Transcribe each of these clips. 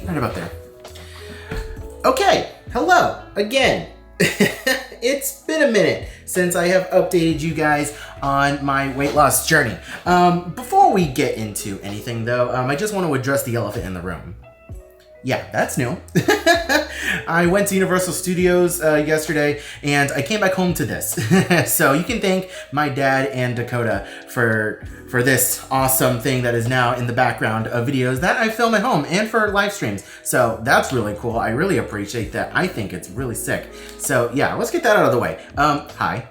Right about there. Okay, hello again. It's been a minute since I have updated you guys on my weight loss journey. Before we get into anything though, I just want to address the elephant in the room. Yeah, that's new. I went to Universal Studios yesterday and I came back home to this. So you can thank my dad and Dakota for this awesome thing that is now in the background of videos that I film at home and for live streams. So that's really cool. I really appreciate that. I think it's really sick. So yeah, let's get that out of the way. Hi.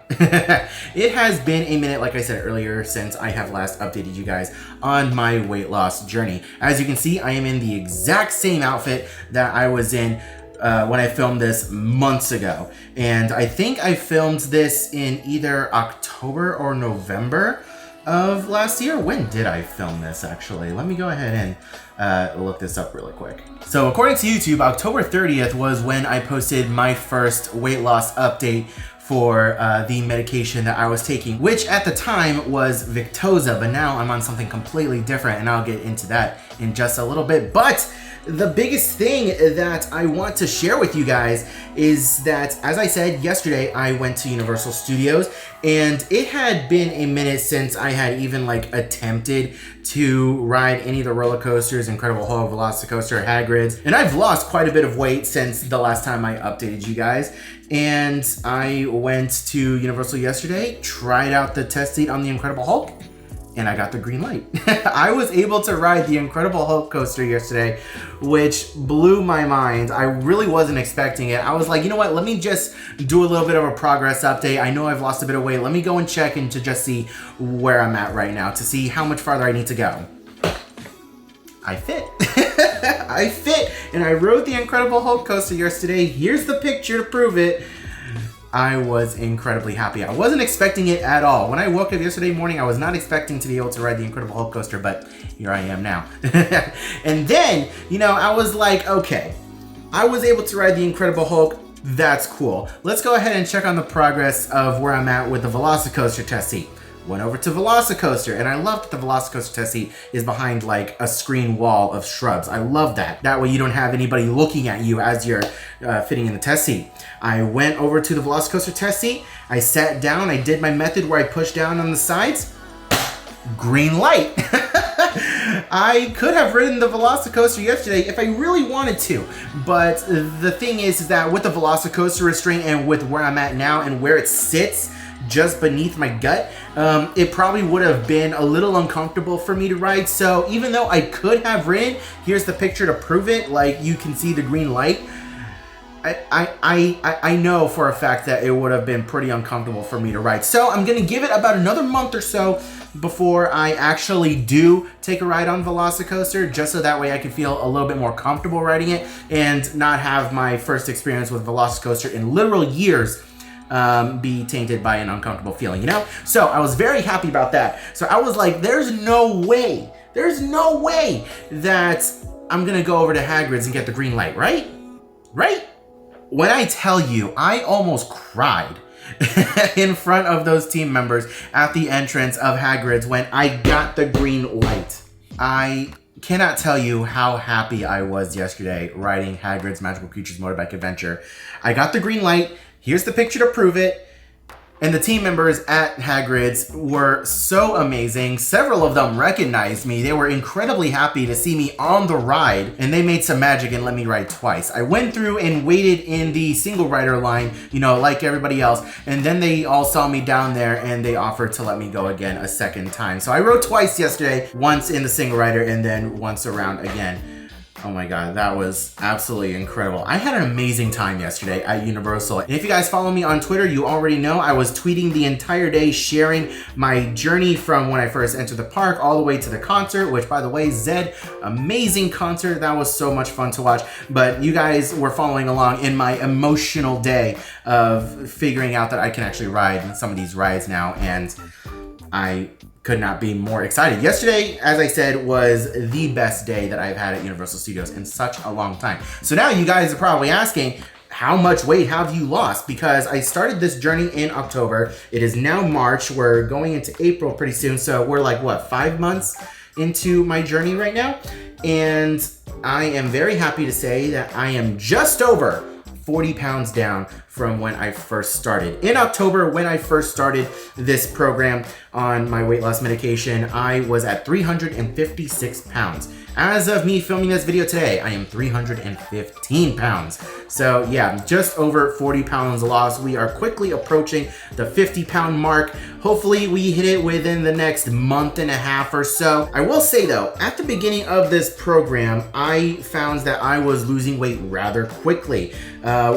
It has been a minute, like I said earlier, since I have last updated you guys on my weight loss journey. As you can see, I am in the exact same outfit that I was in when I filmed this months ago. And I think I filmed this in either October or November of last year. When did I film this actually? Let me go ahead and look this up really quick. So according to YouTube, October 30th was when I posted my first weight loss update for the medication that I was taking, which at the time was Victoza, but now I'm on something completely different and I'll get into that in just a little bit. But the biggest thing that I want to share with you guys is that, as I said yesterday, I went to Universal Studios and it had been a minute since I had even like attempted to ride any of the roller coasters, Incredible Hulk, Velocicoaster, Hagrid's, and I've lost quite a bit of weight since the last time I updated you guys. And I went to Universal yesterday, tried out the test seat on the Incredible Hulk, and I got the green light. I was able to ride the Incredible Hulk coaster yesterday, which blew my mind. I really wasn't expecting it. I was like, you know what? Let me just do a little bit of a progress update. I know I've lost a bit of weight. Let me go and check and to just see where I'm at right now to see how much farther I need to go. I fit. I fit, and I rode the Incredible Hulk coaster yesterday. Here's the picture to prove it. I was incredibly happy. I wasn't expecting it at all. When I woke up yesterday morning, I was not expecting to be able to ride the Incredible Hulk coaster, but here I am now. And then, you know, I was like, okay, I was able to ride the Incredible Hulk. That's cool. Let's go ahead and check on the progress of where I'm at with the Velocicoaster test seat. Went over to Velocicoaster, and I love that the Velocicoaster test seat is behind like a screen wall of shrubs. I love that. That way you don't have anybody looking at you as you're fitting in the test seat. I went over to the Velocicoaster test seat. I sat down. I did my method where I pushed down on the sides. Green light. I could have ridden the Velocicoaster yesterday if I really wanted to, but the thing is that with the Velocicoaster restraint and with where I'm at now and where it sits just beneath my gut, it probably would have been a little uncomfortable for me to ride. So even though I could have ridden, here's the picture to prove it, like you can see the green light, I know for a fact that it would have been pretty uncomfortable for me to ride. So I'm gonna give it about another month or so before I actually do take a ride on Velocicoaster, just so that way I can feel a little bit more comfortable riding it and not have my first experience with Velocicoaster in literal years be tainted by an uncomfortable feeling, you know? So I was very happy about that. So I was like, there's no way that I'm gonna go over to Hagrid's and get the green light, right? Right? When I tell you, I almost cried in front of those team members at the entrance of Hagrid's when I got the green light. I cannot tell you how happy I was yesterday riding Hagrid's Magical Creatures Motorbike Adventure. I got the green light. Here's the picture to prove it. And the team members at Hagrid's were so amazing. Several of them recognized me. They were incredibly happy to see me on the ride, and they made some magic and let me ride twice. I went through and waited in the single rider line, you know, like everybody else, and then they all saw me down there and they offered to let me go again a second time. So I rode twice yesterday, once in the single rider and then once around again. Oh my God, that was absolutely incredible. I had an amazing time yesterday at Universal. And if you guys follow me on Twitter, you already know I was tweeting the entire day, sharing my journey from when I first entered the park all the way to the concert, which by the way, Zed, amazing concert. That was so much fun to watch. But you guys were following along in my emotional day of figuring out that I can actually ride some of these rides now. And I could not be more excited. Yesterday, as I said, was the best day that I've had at Universal Studios in such a long time. So now you guys are probably asking, how much weight have you lost? Because I started this journey in October. It is now March. We're going into April pretty soon. So we're like, what, 5 months into my journey right now? And I am very happy to say that I am just over 40 pounds down from when I first started. In October, when I first started this program on my weight loss medication, I was at 356 pounds. As of me filming this video today, I am 315 pounds. So yeah, just over 40 pounds lost. We are quickly approaching the 50-pound mark. Hopefully we hit it within the next month and a half or so. I will say though, at the beginning of this program, I found that I was losing weight rather quickly.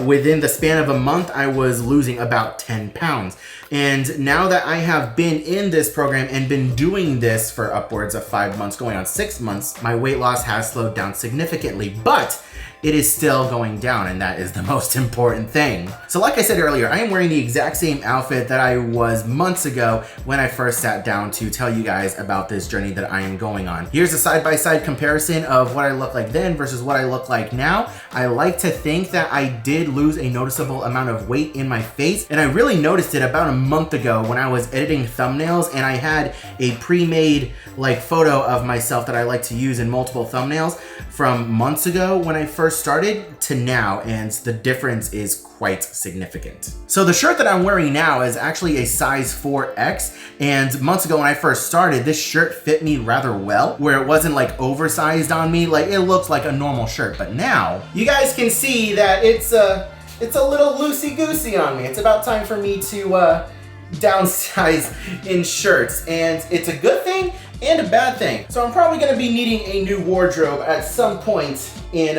Within the span of a month, I was losing about 10 pounds. And now that I have been in this program and been doing this for upwards of 5 months, going on 6 months, my weight loss has slowed down significantly, but it is still going down, and that is the most important thing. So like I said earlier, I am wearing the exact same outfit that I was months ago when I first sat down to tell you guys about this journey that I am going on. Here's a side-by-side comparison of what I look like then versus what I look like now. I like to think that I did lose a noticeable amount of weight in my face, and I really noticed it about a month ago when I was editing thumbnails, and I had a pre-made photo of myself that I like to use in multiple thumbnails from months ago when I first started to now, and the difference is quite significant. So the shirt that I'm wearing now is actually a size 4X, and months ago when I first started, this shirt fit me rather well, where it wasn't oversized on me. It looks like a normal shirt, but now you guys can see that it's a little loosey-goosey on me. It's about time for me to downsize in shirts, and it's a good thing and a bad thing. So I'm probably gonna be needing a new wardrobe at some point in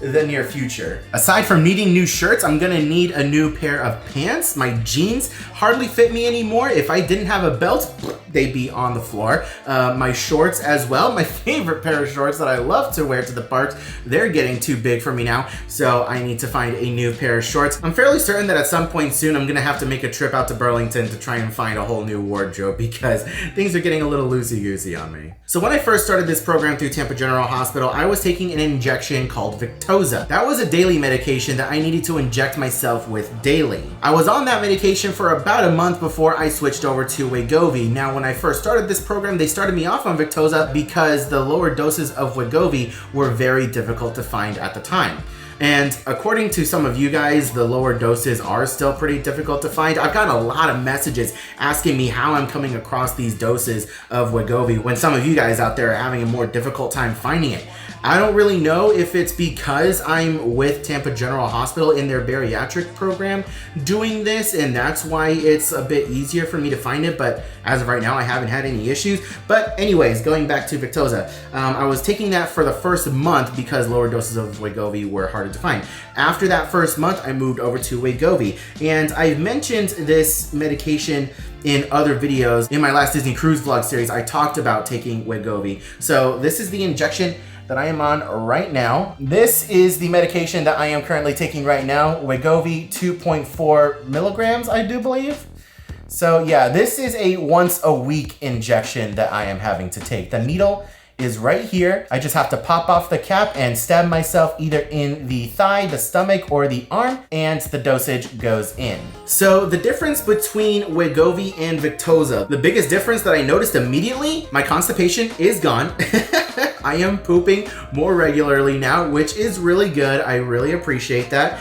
the near future. Aside from needing new shirts, I'm gonna need a new pair of pants. My jeans hardly fit me anymore. If I didn't have a belt, they'd be on the floor. My shorts as well. My favorite pair of shorts that I love to wear to the parks, they're getting too big for me now, so I need to find a new pair of shorts. I'm fairly certain that at some point soon, I'm gonna have to make a trip out to Burlington to try and find a whole new wardrobe because things are getting a little loosey-goosey on me. So when I first started this program through Tampa General Hospital, I was taking an injection called Wegovy. That was a daily medication that I needed to inject myself with daily. I was on that medication for about a month before I switched over to Wegovy. Now, when I first started this program, they started me off on Wegovy because the lower doses of Wegovy were very difficult to find at the time. And according to some of you guys, the lower doses are still pretty difficult to find. I've gotten a lot of messages asking me how I'm coming across these doses of Wegovy when some of you guys out there are having a more difficult time finding it. I don't really know if it's because I'm with Tampa General Hospital in their bariatric program doing this, and that's why it's a bit easier for me to find it, but as of right now, I haven't had any issues. But anyways, going back to Wegovy, I was taking that for the first month because lower doses of Wegovy were harder to find. After that first month, I moved over to Wegovy, and I've mentioned this medication in other videos. In my last Disney Cruise vlog series, I talked about taking Wegovy. So this is the injection that I am on right now. This is the medication that I am currently taking right now, Wegovy 2.4 milligrams, I do believe. So yeah, this is a once a week injection that I am having to take. The needle is right here. I just have to pop off the cap and stab myself either in the thigh, the stomach, or the arm, and the dosage goes in. So the difference between Wegovy and Wegovy, the biggest difference that I noticed immediately, my constipation is gone. I am pooping more regularly now, which is really good. I really appreciate that.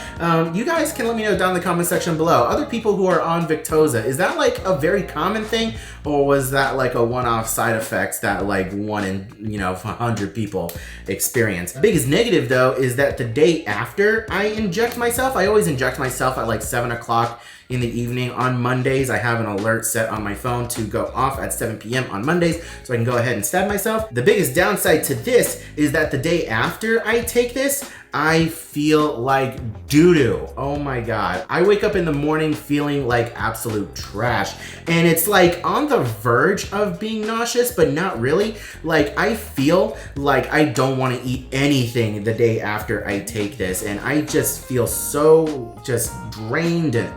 You guys can let me know down in the comment section below. Other people who are on Wegovy, is that a very common thing, or was that a one-off side effect that 1 in 100 people experience? The biggest negative though is that the day after I inject myself, I always inject myself at 7 o'clock in the evening on Mondays. I have an alert set on my phone to go off at 7 p.m. on Mondays so I can go ahead and stab myself. The biggest downside to this is that the day after I take this, I feel like doo-doo. Oh my God. I wake up in the morning feeling like absolute trash. And it's on the verge of being nauseous, but not really. I feel like I don't want to eat anything the day after I take this. And I just feel so just drained and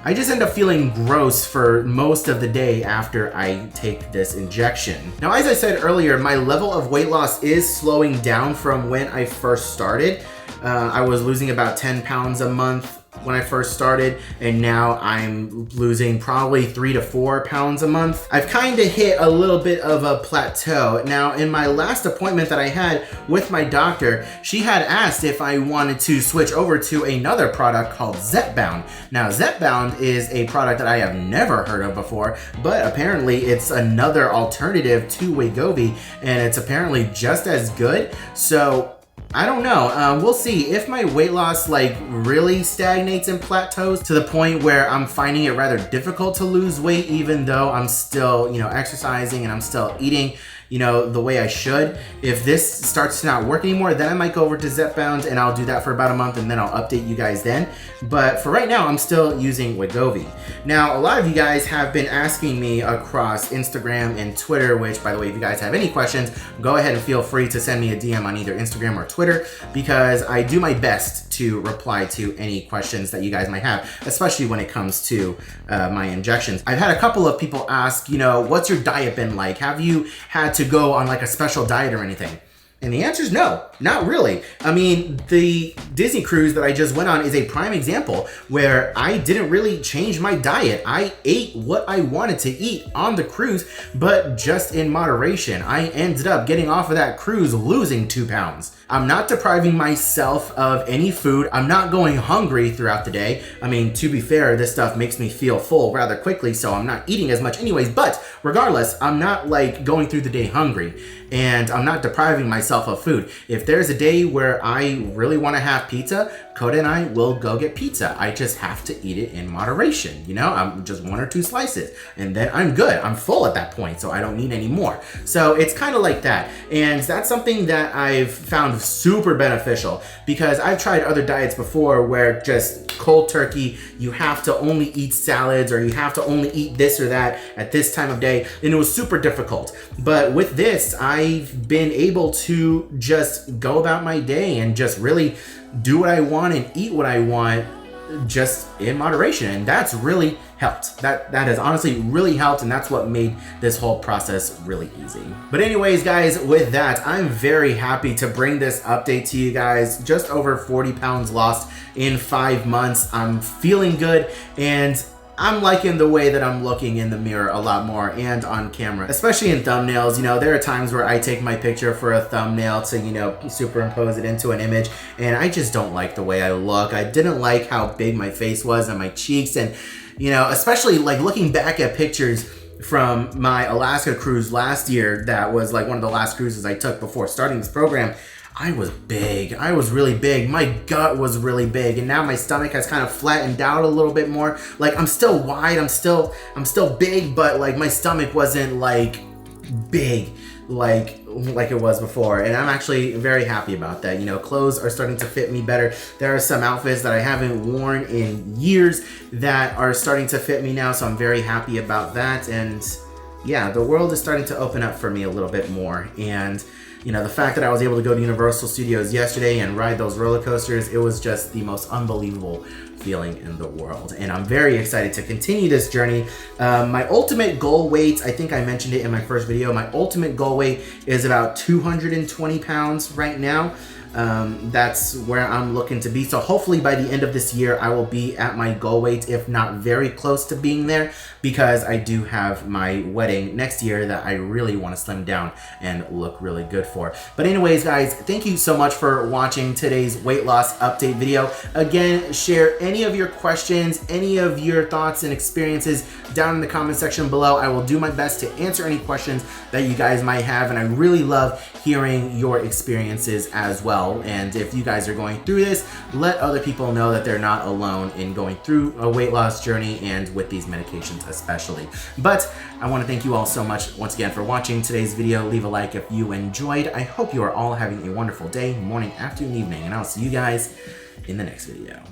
I just end up feeling gross for most of the day after I take this injection. Now, as I said earlier, my level of weight loss is slowing down from when I first started. I was losing about 10 pounds a month when I first started, and now I'm losing probably 3 to 4 pounds a month. I've kind of hit a little bit of a plateau. Now, in my last appointment that I had with my doctor, she had asked if I wanted to switch over to another product called Zepbound. Now, Zepbound is a product that I have never heard of before, but apparently it's another alternative to Wegovy, and it's apparently just as good. So I don't know. We'll see if my weight loss like really stagnates and plateaus to the point where I'm finding it rather difficult to lose weight, even though I'm still, exercising and I'm still eating, the way I should. If this starts to not work anymore, then I might go over to Zepbound, and I'll do that for about a month, and then I'll update you guys then. But for right now, I'm still using Wegovy. Now, a lot of you guys have been asking me across Instagram and Twitter, which, by the way, if you guys have any questions, go ahead and feel free to send me a DM on either Instagram or Twitter, because I do my best to reply to any questions that you guys might have, especially when it comes to my injections. I've had a couple of people ask, what's your diet been like? Have you had to go on like a special diet or anything? And the answer is no, not really. I mean, the Disney cruise that I just went on is a prime example where I didn't really change my diet. I ate what I wanted to eat on the cruise, but just in moderation. I ended up getting off of that cruise losing 2 pounds. I'm not depriving myself of any food. I'm not going hungry throughout the day. I mean, to be fair, this stuff makes me feel full rather quickly, so I'm not eating as much anyways, but regardless, I'm not like going through the day hungry, and I'm not depriving myself of food. If there's a day where I really want to have pizza, Coda and I will go get pizza. I just have to eat it in moderation. I'm just 1 or 2 slices, and then I'm good. I'm full at that point, so I don't need any more. So it's kind of like that. And that's something that I've found super beneficial, because I've tried other diets before where just cold turkey, you have to only eat salads, or you have to only eat this or that at this time of day, and it was super difficult. But with this, I've been able to just go about my day and just really do what I want and eat what I want, just in moderation, and that's really helped. That has honestly really helped, and that's what made this whole process really easy. But anyways, guys, with that, I'm very happy to bring this update to you guys. Just over 40 pounds lost in 5 months. I'm feeling good, and I'm liking the way that I'm looking in the mirror a lot more, and on camera, especially in thumbnails. There are times where I take my picture for a thumbnail to, superimpose it into an image, and I just don't like the way I look. I didn't like how big my face was and my cheeks, and, especially like looking back at pictures from my Alaska cruise last year, that was like one of the last cruises I took before starting this program. I was big. I was really big. My gut was really big, and now my stomach has kind of flattened out a little bit more. Like, I'm still wide, I'm still big, but like my stomach wasn't like big like it was before, and I'm actually very happy about that. Clothes are starting to fit me better. There are some outfits that I haven't worn in years that are starting to fit me now, so I'm very happy about that. And yeah, the world is starting to open up for me a little bit more, and the fact that I was able to go to Universal Studios yesterday and ride those roller coasters, it was just the most unbelievable feeling in the world. And I'm very excited to continue this journey. My ultimate goal weight, I think I mentioned it in my first video, my ultimate goal weight is about 220 pounds right now. That's where I'm looking to be. So hopefully by the end of this year, I will be at my goal weight, if not very close to being there, because I do have my wedding next year that I really want to slim down and look really good for. But anyways, guys, thank you so much for watching today's weight loss update video. Again, share any of your questions, any of your thoughts and experiences down in the comment section below. I will do my best to answer any questions that you guys might have, and I really love hearing your experiences as well. And if you guys are going through this, let other people know that they're not alone in going through a weight loss journey, and with these medications especially. But I want to thank you all so much once again for watching today's video. Leave a like if you enjoyed. I hope you are all having a wonderful day, morning, afternoon, evening, and I'll see you guys in the next video.